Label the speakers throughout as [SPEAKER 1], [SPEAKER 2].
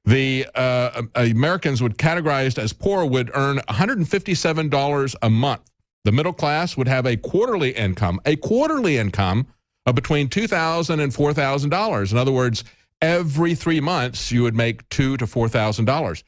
[SPEAKER 1] The Americans would categorized as poor would earn $157 a month. The middle class would have a quarterly income of between $2,000 and $4,000. In other words, every 3 months you would make $2,000 to $4,000.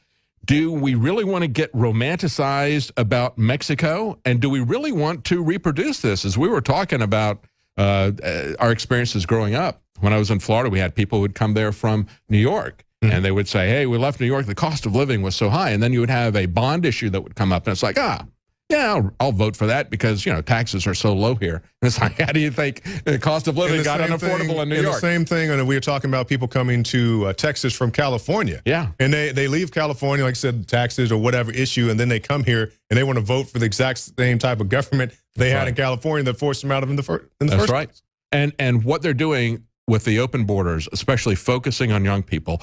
[SPEAKER 1] Do we really want to get romanticized about Mexico? And do we really want to reproduce this? As we were talking about our experiences growing up, when I was in Florida, we had people who would come there from New York. And they would say, hey, we left New York, the cost of living was so high. And then you would have a bond issue that would come up. And it's like, yeah, I'll vote for that because, taxes are so low here. And it's like, how do you think the cost of living got unaffordable in New York?
[SPEAKER 2] The same thing, and we were talking about people coming to Texas from California.
[SPEAKER 1] Yeah.
[SPEAKER 2] And they leave California, like I said, taxes or whatever issue, and then they come here and they want to vote for the exact same type of government they had in California that forced them out of in the first place.
[SPEAKER 1] That's right. And what they're doing with the open borders, especially focusing on young people,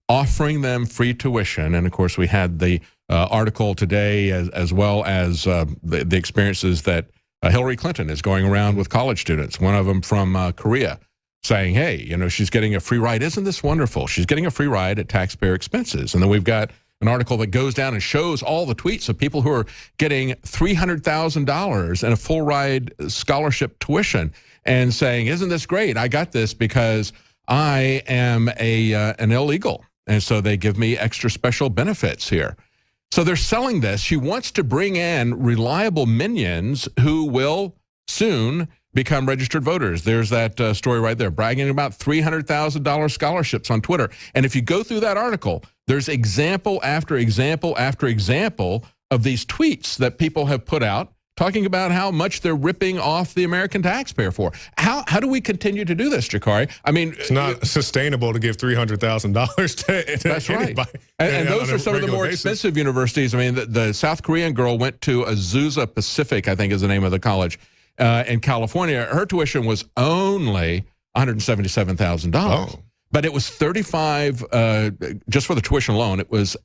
[SPEAKER 1] offering them free tuition. And, of course, we had the article today as well as the experiences that Hillary Clinton is going around with college students, one of them from Korea, saying, hey, she's getting a free ride. Isn't this wonderful? She's getting a free ride at taxpayer expenses. And then we've got an article that goes down and shows all the tweets of people who are getting $300,000 in a full ride scholarship tuition and saying, isn't this great? I got this because I am an illegal. And so they give me extra special benefits here. So they're selling this. She wants to bring in reliable minions who will soon become registered voters. There's that story right there, bragging about $300,000 scholarships on Twitter. And if you go through that article, there's example after example after example of these tweets that people have put out talking about how much they're ripping off the American taxpayer for. How do we continue to do this, Jakari? I mean,
[SPEAKER 2] it's not sustainable to give $300,000 to
[SPEAKER 1] that's
[SPEAKER 2] anybody.
[SPEAKER 1] Right. And those are some of the more expensive universities. I mean, the South Korean girl went to Azusa Pacific, I think is the name of the college, in California. Her tuition was only $177,000.
[SPEAKER 2] Oh.
[SPEAKER 1] But it was 35 just for the tuition alone. It was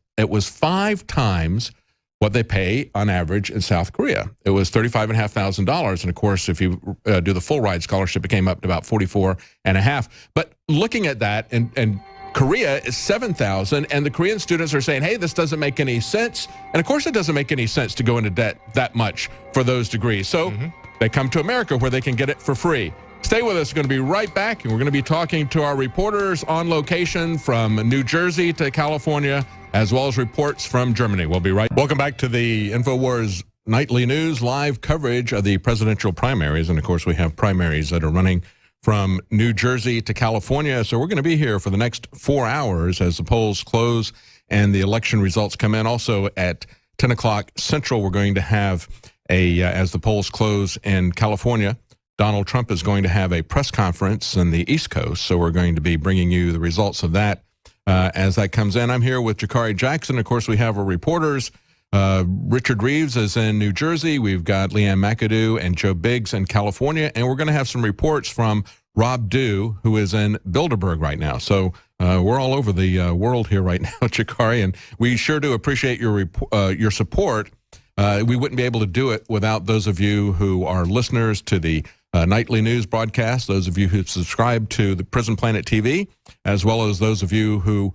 [SPEAKER 1] 5 times what they pay on average in South Korea. It was $35,500. And of course, if you do the full ride scholarship, it came up to about $44,500. But looking at that, and Korea is $7,000, and the Korean students are saying, hey, this doesn't make any sense. And of course, it doesn't make any sense to go into debt that much for those degrees. So they come to America where they can get it for free. Stay with us. We're going to be right back, and we're going to be talking to our reporters on location from New Jersey to California, as well as reports from Germany. We'll be right. Welcome back to the INFOWARS Nightly News live coverage of the presidential primaries. And, of course, we have primaries that are running from New Jersey to California. So we're going to be here for the next 4 hours as the polls close and the election results come in. Also at 10 o'clock Central, we're going to have as the polls close in California, Donald Trump is going to have a press conference in the East Coast. So we're going to be bringing you the results of that as that comes in. I'm here with Jakari Jackson. Of course, we have our reporters. Richard Reeves is in New Jersey. We've got Leanne McAdoo and Joe Biggs in California. And we're going to have some reports from Rob Dew, who is in Bilderberg right now. So we're all over the world here right now, Jakari. And we sure do appreciate your support. We wouldn't be able to do it without those of you who are listeners to the nightly news broadcast, those of you who subscribe to the Prison Planet TV, as well as those of you who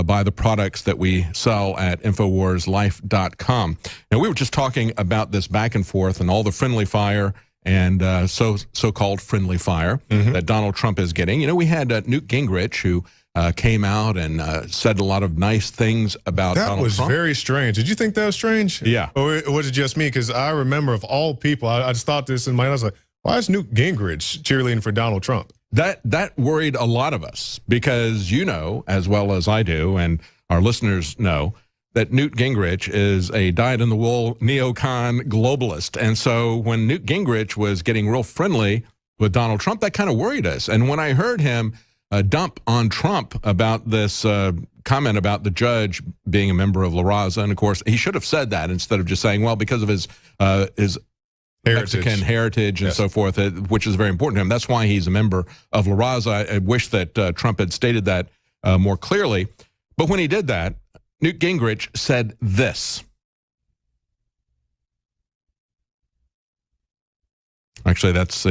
[SPEAKER 1] buy the products that we sell at InfoWarsLife.com. Now, we were just talking about this back and forth and all the friendly fire and so-called friendly fire that Donald Trump is getting. You know, we had Newt Gingrich, who came out and said a lot of nice things about Donald Trump.
[SPEAKER 2] That was very strange. Did you think that was strange?
[SPEAKER 1] Yeah.
[SPEAKER 2] Or was it just me? Because I remember, of all people, I just thought this in my head. I was like, why is Newt Gingrich cheerleading for Donald Trump?
[SPEAKER 1] That worried a lot of us because you know, as well as I do, and our listeners know, that Newt Gingrich is a dyed-in-the-wool neocon globalist. And so when Newt Gingrich was getting real friendly with Donald Trump, that kind of worried us. And when I heard him dump on Trump about this comment about the judge being a member of La Raza, and of course, he should have said that instead of just saying, well, because of his Mexican heritage and so forth, which is very important to him. That's why he's a member of La Raza. I wish that Trump had stated that more clearly. But when he did that, Newt Gingrich said this. Actually, that's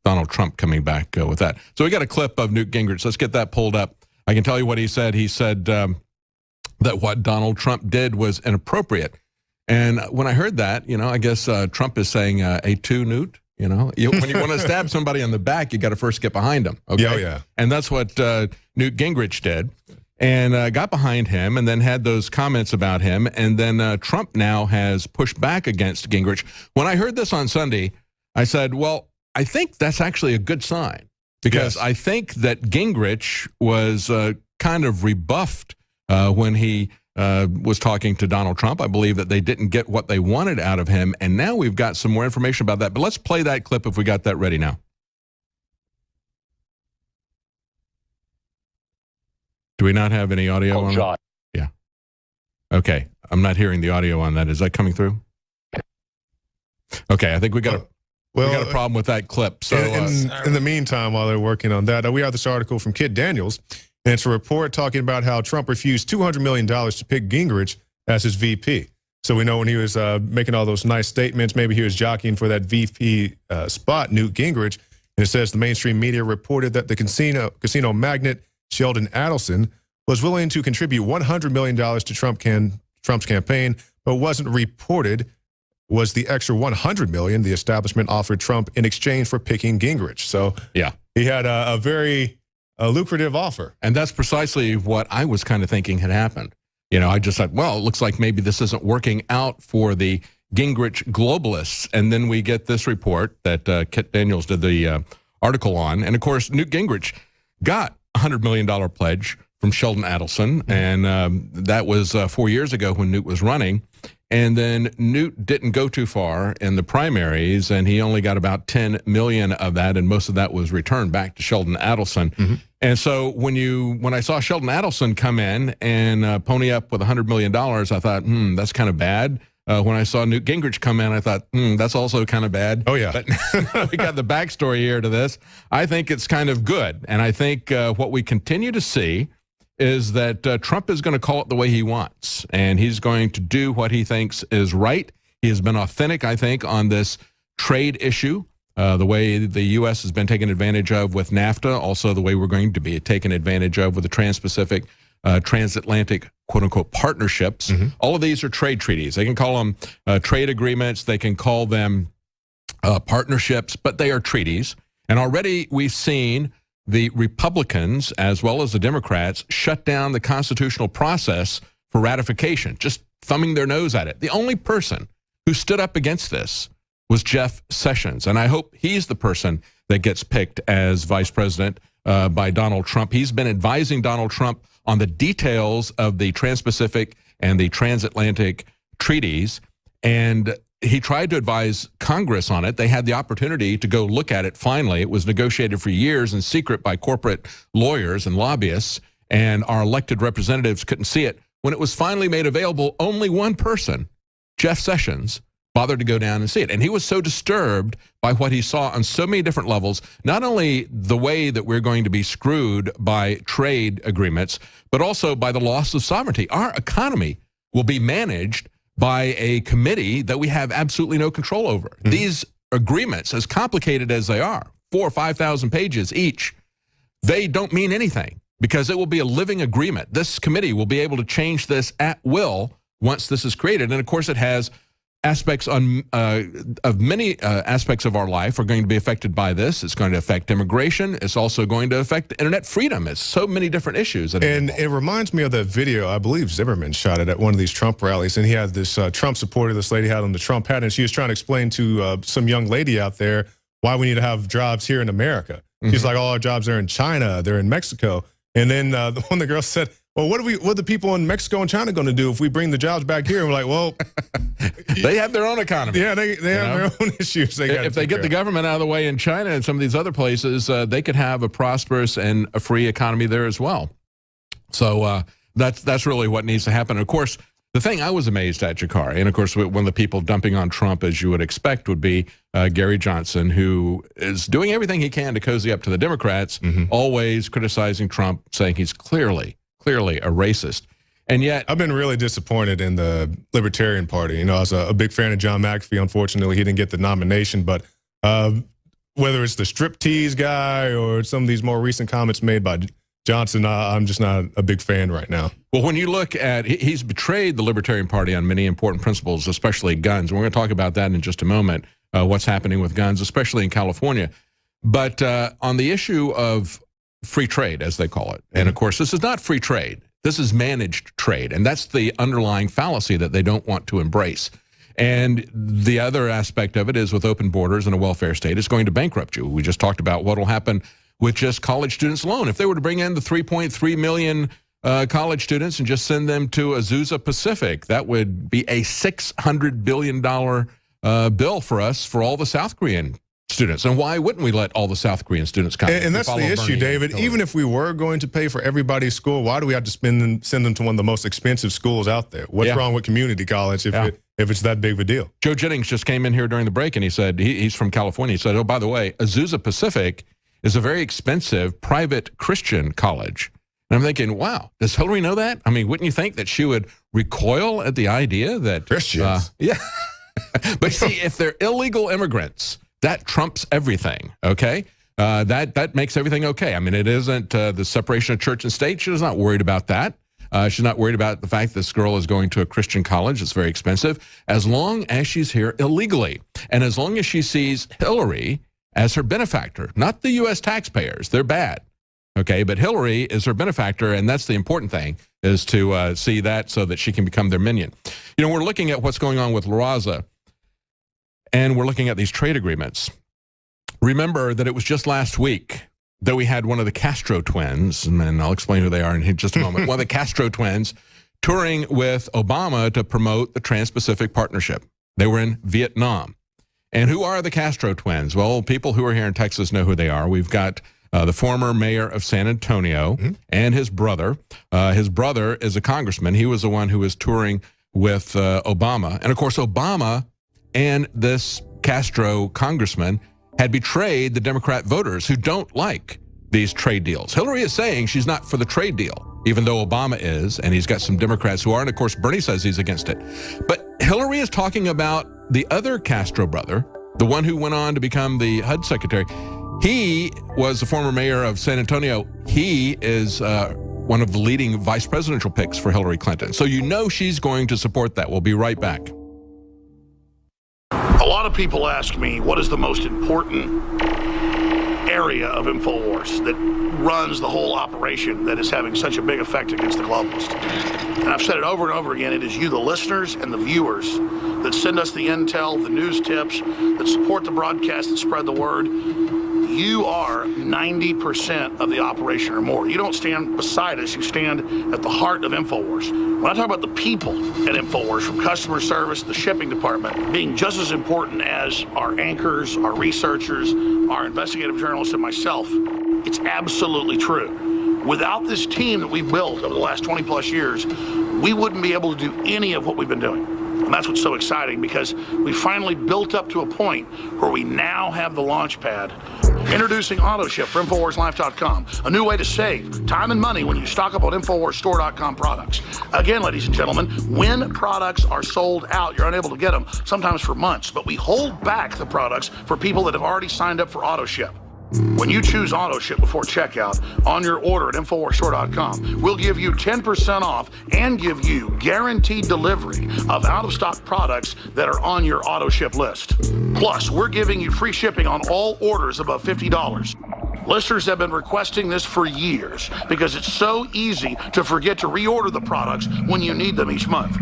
[SPEAKER 1] Donald Trump coming back with that. So we got a clip of Newt Gingrich. Let's get that pulled up I can tell you what he said. He said that what Donald Trump did was inappropriate. And when I heard that, I guess Trump is saying a two, Newt. When you want to stab somebody in the back, you got to first get behind them. Okay?
[SPEAKER 2] Yeah, yeah.
[SPEAKER 1] And that's what Newt Gingrich did, and got behind him, and then had those comments about him. And then Trump now has pushed back against Gingrich. When I heard this on Sunday, I said, well, I think that's actually a good sign, because I think that Gingrich was kind of rebuffed when he was talking to Donald Trump. I believe that they didn't get what they wanted out of him, and now we've got some more information about that. But let's play that clip if we got that ready now. Do we not have any audio on that? Yeah. Okay. I'm not hearing the audio on that. Is that coming through? Okay. I think we got a problem with that clip. So
[SPEAKER 2] in the meantime, while they're working on that, we have this article from Kit Daniels. And it's a report talking about how Trump refused $200 million to pick Gingrich as his VP. So we know when he was making all those nice statements, maybe he was jockeying for that VP spot, Newt Gingrich. And it says the mainstream media reported that the casino magnate Sheldon Adelson was willing to contribute $100 million to Trump's campaign, but wasn't reported was the extra $100 million the establishment offered Trump in exchange for picking Gingrich. So yeah, he had a very lucrative offer.
[SPEAKER 1] And that's precisely what I was kind of thinking had happened. I just thought, well, it looks like maybe this isn't working out for the Gingrich globalists. And then we get this report that Kit Daniels did the article on. And of course, Newt Gingrich got a $100 million pledge from Sheldon Adelson. And that was 4 years ago when Newt was running. And then Newt didn't go too far in the primaries, and he only got about 10 million of that, and most of that was returned back to Sheldon Adelson. And so when I saw Sheldon Adelson come in and pony up with $100 million, I thought, that's kind of bad. When I saw Newt Gingrich come in, I thought, that's also kind of bad.
[SPEAKER 2] Oh, yeah.
[SPEAKER 1] But we got the backstory here to this. I think it's kind of good. And I think what we continue to see is that Trump is going to call it the way he wants, and he's going to do what he thinks is right. He has been authentic, I think, on this trade issue, the way the U.S. has been taken advantage of with NAFTA, also the way we're going to be taken advantage of with the Trans-Pacific, transatlantic, quote-unquote, partnerships. All of these are trade treaties. They can call them trade agreements. They can call them partnerships, but they are treaties. And already we've seen the Republicans, as well as the Democrats, shut down the constitutional process for ratification, just thumbing their nose at it. The only person who stood up against this was Jeff Sessions, and I hope he's the person that gets picked as vice president by Donald Trump. He's been advising Donald Trump on the details of the Trans-Pacific and the transatlantic treaties, and he tried to advise Congress on it. They had the opportunity to go look at it finally. It was negotiated for years in secret by corporate lawyers and lobbyists, and our elected representatives couldn't see it. When it was finally made available, only one person, Jeff Sessions, bothered to go down and see it. And he was so disturbed by what he saw on so many different levels, not only the way that we're going to be screwed by trade agreements, but also by the loss of sovereignty. Our economy will be managed by a committee that we have absolutely no control over. These agreements, as complicated as they are, 4,000 or 5,000 pages each, they don't mean anything because it will be a living agreement. This committee will be able to change this at will once this is created. And of course, it has aspects of many aspects of our life are going to be affected by this. It's going to affect immigration. It's also going to affect internet freedom. It's so many different issues.
[SPEAKER 2] And it reminds me of that video, I believe Zimmerman shot it at one of these Trump rallies, and he had this Trump supporter, this lady had on the Trump hat, and she was trying to explain to some young lady out there why we need to have jobs here in America. She's like, all our jobs are in China, they're in Mexico. And then one of the girls said, well, what are the people in Mexico and China going to do if we bring the jobs back here? And we're like, well,
[SPEAKER 1] they have their own economy.
[SPEAKER 2] Yeah, they have their own issues.
[SPEAKER 1] If they get the government out of the way in China and some of these other places, they could have a prosperous and a free economy there as well. So that's really what needs to happen. And of course, the thing I was amazed at, Jakari, and of course, one of the people dumping on Trump, as you would expect, would be Gary Johnson, who is doing everything he can to cozy up to the Democrats, always criticizing Trump, saying he's clearly a racist. And yet,
[SPEAKER 2] I've been really disappointed in the Libertarian Party. You know, I was a big fan of John McAfee. Unfortunately, he didn't get the nomination. But whether it's the striptease guy or some of these more recent comments made by Johnson, I'm just not a big fan right now.
[SPEAKER 1] Well, when you look at, he's betrayed the Libertarian Party on many important principles, especially guns. We're going to talk about that in just a moment, what's happening with guns, especially in California. But on the issue of free trade, as they call it, and of course, this is not free trade. This is managed trade, and that's the underlying fallacy that they don't want to embrace. And the other aspect of it is with open borders and a welfare state, it's going to bankrupt you. We just talked about what will happen with just college students alone. If they were to bring in the 3.3 million college students and just send them to Azusa Pacific, that would be a $600 billion bill for us for all the South Korean students. And why wouldn't we let all the South Korean students come?
[SPEAKER 2] And that's the issue, David. Even if we were going to pay for everybody's school, why do we have to send them to one of the most expensive schools out there? What's wrong with community college if it's that big of a deal? Joe
[SPEAKER 1] Jennings just came in here during the break and he said, he's from California. He said, oh, by the way, Azusa Pacific is a very expensive private Christian college. And I'm thinking, wow, does Hillary know that? I mean, wouldn't you think that she would recoil at the idea that
[SPEAKER 2] Christians?
[SPEAKER 1] Yeah. But see, if they're illegal immigrants, that trumps everything, okay? That makes everything okay. I mean, it isn't the separation of church and state. She's not worried about that. She's not worried about the fact this girl is going to a Christian college. It's very expensive. As long as she's here illegally, and as long as she sees Hillary as her benefactor, not the U.S. taxpayers. They're bad, okay? But Hillary is her benefactor, and that's the important thing, is to see that so that she can become their minion. You know, we're looking at what's going on with La Raza, and we're looking at these trade agreements. Remember that it was just last week that we had one of the Castro twins, and I'll explain who they are in just a moment, one of the Castro twins touring with Obama to promote the Trans-Pacific Partnership. They were in Vietnam. And who are the Castro twins? Well, people who are here in Texas know who they are. We've got the former mayor of San Antonio and his brother. His brother is a congressman. He was the one who was touring with Obama. And of course, Obama and this Castro congressman had betrayed the Democrat voters who don't like these trade deals. Hillary is saying she's not for the trade deal, even though Obama is, and he's got some Democrats who are, and of course Bernie says he's against it. But Hillary is talking about the other Castro brother, the one who went on to become the HUD secretary. He was the former mayor of San Antonio. He is one of the leading vice presidential picks for Hillary Clinton. So you know she's going to support that. We'll be right back.
[SPEAKER 3] A lot of people ask me, what is the most important area of InfoWars that runs the whole operation that is having such a big effect against the globalists? And I've said it over and over again, it is you, the listeners and the viewers, that send us the intel, the news tips, that support the broadcast, that spread the word. You are 90% of the operation or more. You don't stand beside us, you stand at the heart of InfoWars. When I talk about the people at InfoWars, from customer service, the shipping department, being just as important as our anchors, our researchers, our investigative journalists, and myself, it's absolutely true. Without this team that we've built over the last 20 plus years, we wouldn't be able to do any of what we've been doing. And that's what's so exciting, because we finally built up to a point where we now have the launch pad. Introducing AutoShip for InfoWarsLife.com, a new way to save time and money when you stock up on InfoWarsStore.com products. Again, ladies and gentlemen, when products are sold out, you're unable to get them, sometimes for months, but we hold back the products for people that have already signed up for AutoShip. When you choose AutoShip before checkout on your order at InfoWarsStore.com, we'll give you 10% off and give you guaranteed delivery of out-of-stock products that are on your AutoShip list. Plus, we're giving you free shipping on all orders above $50. Listeners have been requesting this for years because it's so easy to forget to reorder the products when you need them each month.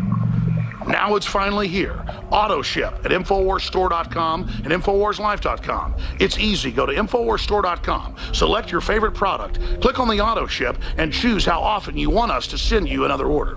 [SPEAKER 3] Now it's finally here. AutoShip at InfoWarsStore.com and InfoWarsLife.com. It's easy. Go to InfoWarsStore.com, select your favorite product, click on the AutoShip, and choose how often you want us to send you another order.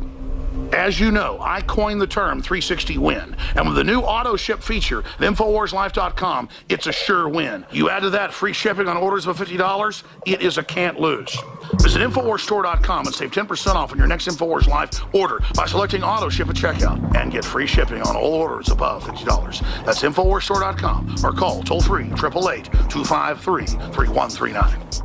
[SPEAKER 3] As you know, I coined the term 360 win. And with the new AutoShip feature at InfoWarsLife.com, it's a sure win. You add to that free shipping on orders of $50, it is a can't lose. Visit InfoWarsStore.com and save 10% off on your next InfoWars Life order by selecting AutoShip at checkout and get free shipping on all orders above $50. That's InfoWarsStore.com or call toll-free 888-253-3139.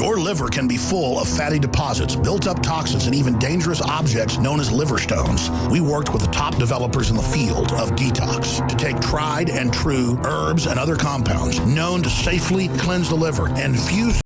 [SPEAKER 3] Your liver can be full of fatty deposits, built-up toxins, and even dangerous objects known as liver stones. We worked with the top developers in the field of detox to take tried and true herbs and other compounds known to safely cleanse the liver and fuse